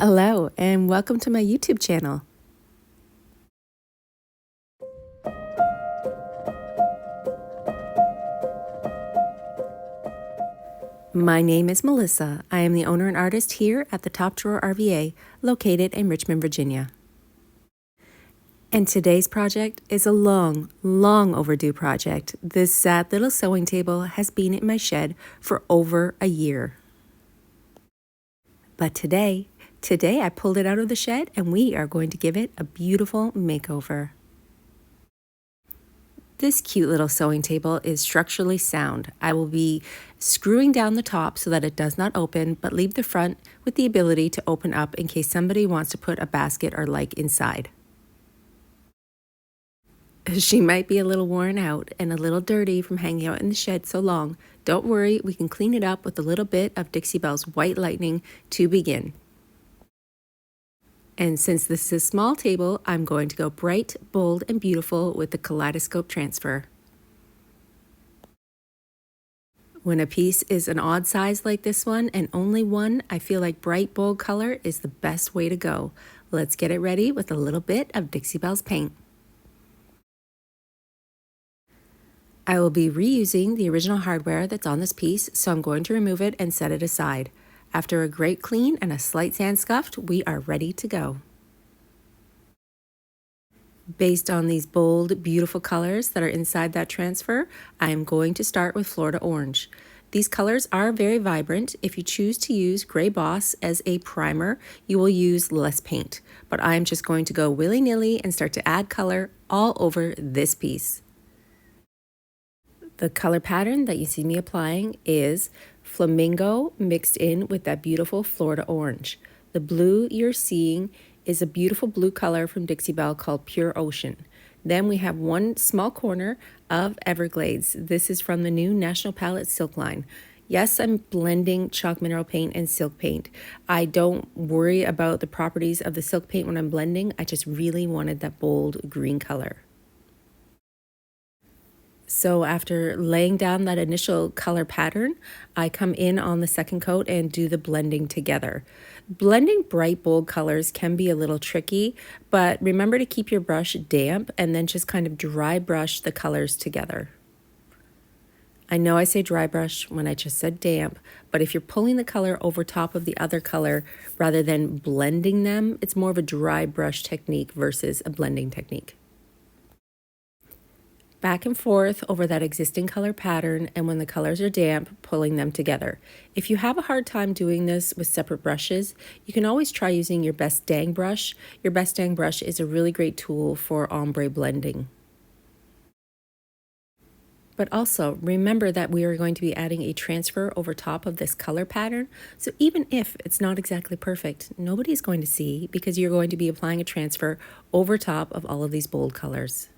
Hello, and welcome to my YouTube channel. My name is Melissa. I am the owner and artist here at the Top Drawer RVA, located in Richmond, Virginia. And today's project is a long overdue project. This sad little sewing table has been in my shed for over a year. But today I pulled it out of the shed and we are going to give it a beautiful makeover. This cute little sewing table is structurally sound. I will be screwing down the top so that it does not open, but leave the front with the ability to open up in case somebody wants to put a basket or like inside. She might be a little worn out and a little dirty from hanging out in the shed so long. Don't worry, we can clean it up with a little bit of Dixie Belle's White Lightning to begin. And since this is a small table, I'm going to go bright, bold, and beautiful with the Kaleidescope Transfer. When a piece is an odd size like this one and only one, I feel like bright, bold color is the best way to go. Let's get it ready with a little bit of Dixie Belle's paint. I will be reusing the original hardware that's on this piece, so I'm going to remove it and set it aside. After a great clean and a slight sand scuffed, we are ready to go. Based on these bold, beautiful colors that are inside that transfer, I am going to start with Florida Orange. These colors are very vibrant. If you choose to use Gray Boss as a primer, you will use less paint. But I'm just going to go willy-nilly and start to add color all over this piece. The color pattern that you see me applying is Flamingo mixed in with that beautiful Florida Orange. The blue you're seeing is a beautiful blue color from Dixie Belle called Pure Ocean. Then we have one small corner of Everglades. This is from the new National Palette Silk line. Yes, I'm blending chalk mineral paint and silk paint. I don't worry about the properties of the silk paint when I'm blending. I just really wanted that bold green color. So after laying down that initial color pattern, I come in on the second coat and do the blending together. Blending bright, bold colors can be a little tricky, but remember to keep your brush damp and then just kind of dry brush the colors together. I know I say dry brush when I just said damp, but if you're pulling the color over top of the other color rather than blending them, it's more of a dry brush technique versus a blending technique. Back and forth over that existing color pattern, and when the colors are damp, pulling them together. If you have a hard time doing this with separate brushes, you can always try using your Best Dang brush. Your Best Dang brush is a really great tool for ombre blending. But also remember that we are going to be adding a transfer over top of this color pattern. So even if it's not exactly perfect, nobody's going to see because you're going to be applying a transfer over top of all of these bold colors.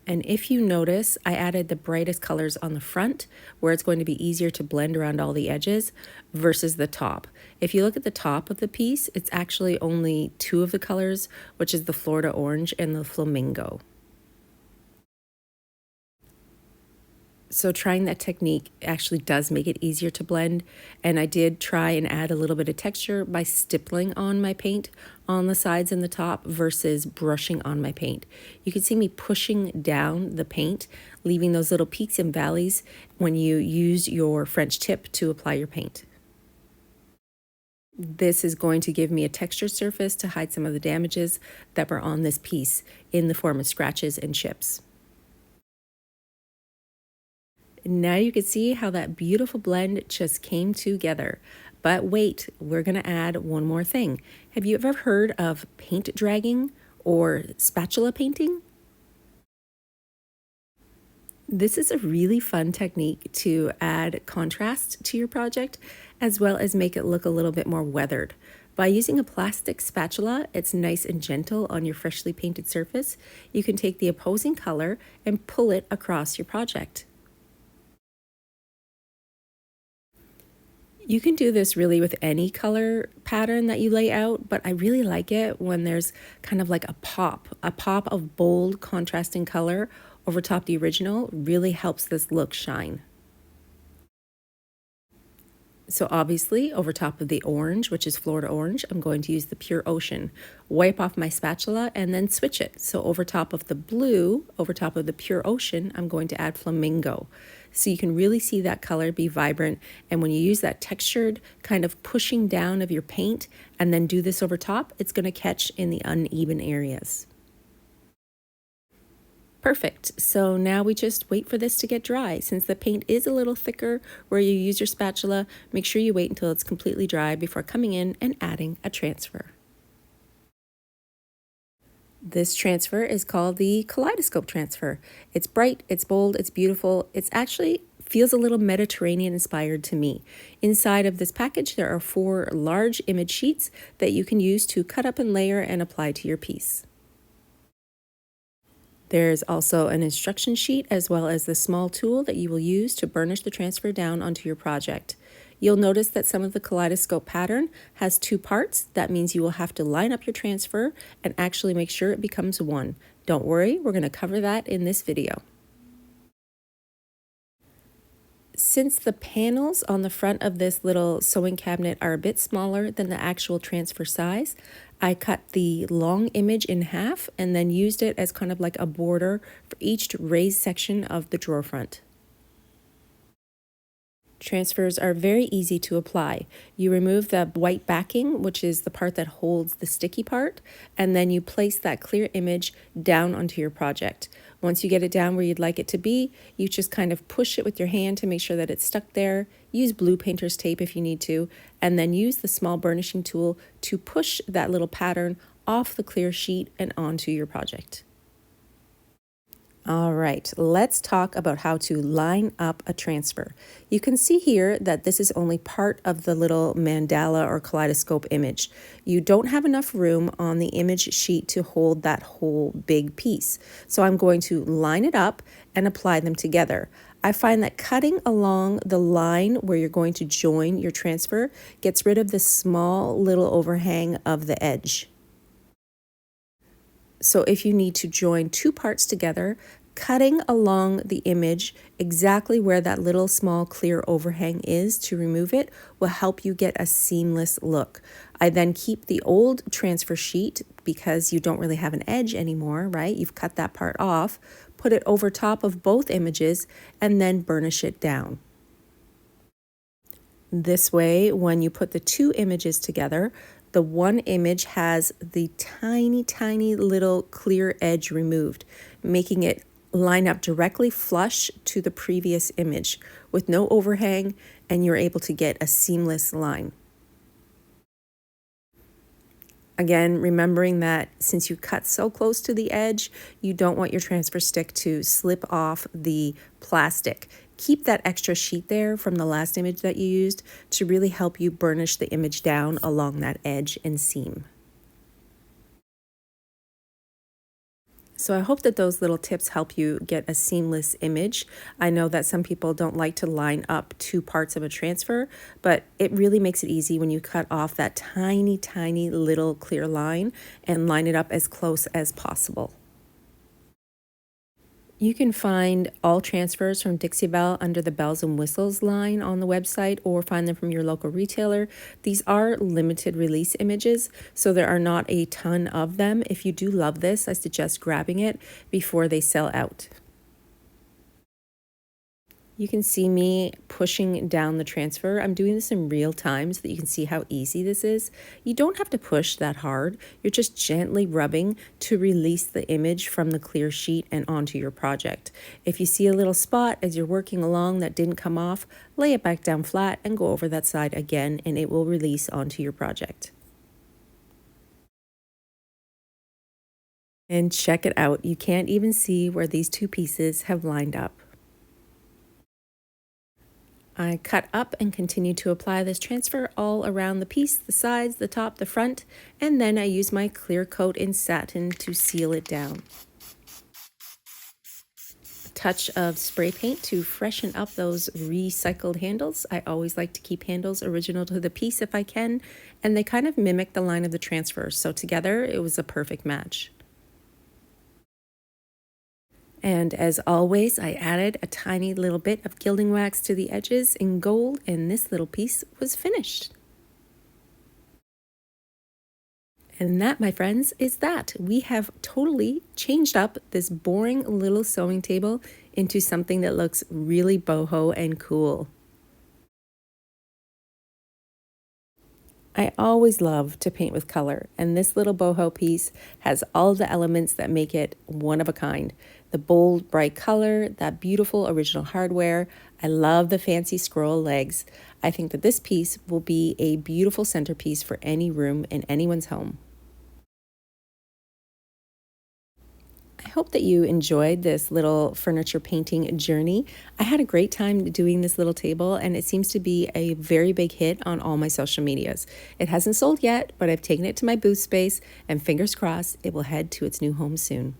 And if you notice, I added the brightest colors on the front where it's going to be easier to blend around all the edges versus the top. If you look at the top of the piece, it's actually only two of the colors, which is the Florida Orange and the Flamingo. So trying that technique actually does make it easier to blend, and I did try and add a little bit of texture by stippling on my paint on the sides and the top versus brushing on my paint. You can see me pushing down the paint, leaving those little peaks and valleys when you use your French tip to apply your paint. This is going to give me a textured surface to hide some of the damages that were on this piece in the form of scratches and chips. Now you can see how that beautiful blend just came together. But wait, we're going to add one more thing. Have you ever heard of paint dragging or spatula painting? This is a really fun technique to add contrast to your project as well as make it look a little bit more weathered. By using a plastic spatula, it's nice and gentle on your freshly painted surface. You can take the opposing color and pull it across your project. You can do this really with any color pattern that you lay out, but I really like it when there's kind of like a pop of bold contrasting color over top the original really helps this look shine. So obviously, over top of the orange, which is Florida orange, I'm going to use the pure ocean. Wipe off my spatula and then switch it. So over top of the blue, over top of the pure ocean, I'm going to add flamingo. So you can really see that color be vibrant. And when you use that textured kind of pushing down of your paint and then do this over top, it's going to catch in the uneven areas. Perfect. So now we just wait for this to get dry. Since the paint is a little thicker where you use your spatula, make sure you wait until it's completely dry before coming in and adding a transfer. This transfer is called the Kaleidescope Transfer. It's bright, it's bold, it's beautiful. It's actually feels a little Mediterranean inspired to me. Inside of this package, there are 4 large image sheets that you can use to cut up and layer and apply to your piece. There's also an instruction sheet as well as the small tool that you will use to burnish the transfer down onto your project. You'll notice that some of the kaleidoscope pattern has 2 parts. That means you will have to line up your transfer and actually make sure it becomes one. Don't worry, we're going to cover that in this video. Since the panels on the front of this little sewing cabinet are a bit smaller than the actual transfer size, I cut the long image in half and then used it as kind of like a border for each raised section of the drawer front. Transfers are very easy to apply. You remove the white backing, which is the part that holds the sticky part, and then you place that clear image down onto your project. Once you get it down where you'd like it to be, you just kind of push it with your hand to make sure that it's stuck there. Use blue painter's tape if you need to, and then use the small burnishing tool to push that little pattern off the clear sheet and onto your project. All right, let's talk about how to line up a transfer. You can see here that this is only part of the little mandala or kaleidoscope image. You don't have enough room on the image sheet to hold that whole big piece. So I'm going to line it up and apply them together. I find that cutting along the line where you're going to join your transfer gets rid of the small little overhang of the edge. So if you need to join 2 parts together, cutting along the image exactly where that little small clear overhang is to remove it will help you get a seamless look. I then keep the old transfer sheet because you don't really have an edge anymore, right? You've cut that part off, put it over top of both images, and then burnish it down. This way, when you put the 2 images together, the one image has the tiny, tiny little clear edge removed, making it line up directly flush to the previous image with no overhang, and you're able to get a seamless line. Again, remembering that since you cut so close to the edge, you don't want your transfer stick to slip off the plastic. Keep that extra sheet there from the last image that you used to really help you burnish the image down along that edge and seam. So I hope that those little tips help you get a seamless image. I know that some people don't like to line up 2 parts of a transfer, but it really makes it easy when you cut off that tiny, tiny little clear line and line it up as close as possible. You can find all transfers from Dixie Belle under the Bells and Whistles line on the website or find them from your local retailer. These are limited release images, so there are not a ton of them. If you do love this, I suggest grabbing it before they sell out. You can see me pushing down the transfer. I'm doing this in real time so that you can see how easy this is. You don't have to push that hard. You're just gently rubbing to release the image from the clear sheet and onto your project. If you see a little spot as you're working along that didn't come off, lay it back down flat and go over that side again, and it will release onto your project. And check it out. You can't even see where these 2 pieces have lined up. I cut up and continue to apply this transfer all around the piece, the sides, the top, the front, and then I use my clear coat in satin to seal it down. A touch of spray paint to freshen up those recycled handles. I always like to keep handles original to the piece if I can, and they kind of mimic the line of the transfer, so together it was a perfect match. And as always, I added a tiny little bit of gilding wax to the edges in gold, and this little piece was finished. And that, my friends, is that. We have totally changed up this boring little sewing table into something that looks really boho and cool. I always love to paint with color, and this little boho piece has all the elements that make it one of a kind. The bold, bright color, that beautiful original hardware. I love the fancy scroll legs. I think that this piece will be a beautiful centerpiece for any room in anyone's home. I hope that you enjoyed this little furniture painting journey. I had a great time doing this little table, and it seems to be a very big hit on all my social medias. It hasn't sold yet, but I've taken it to my booth space, and fingers crossed it will head to its new home soon.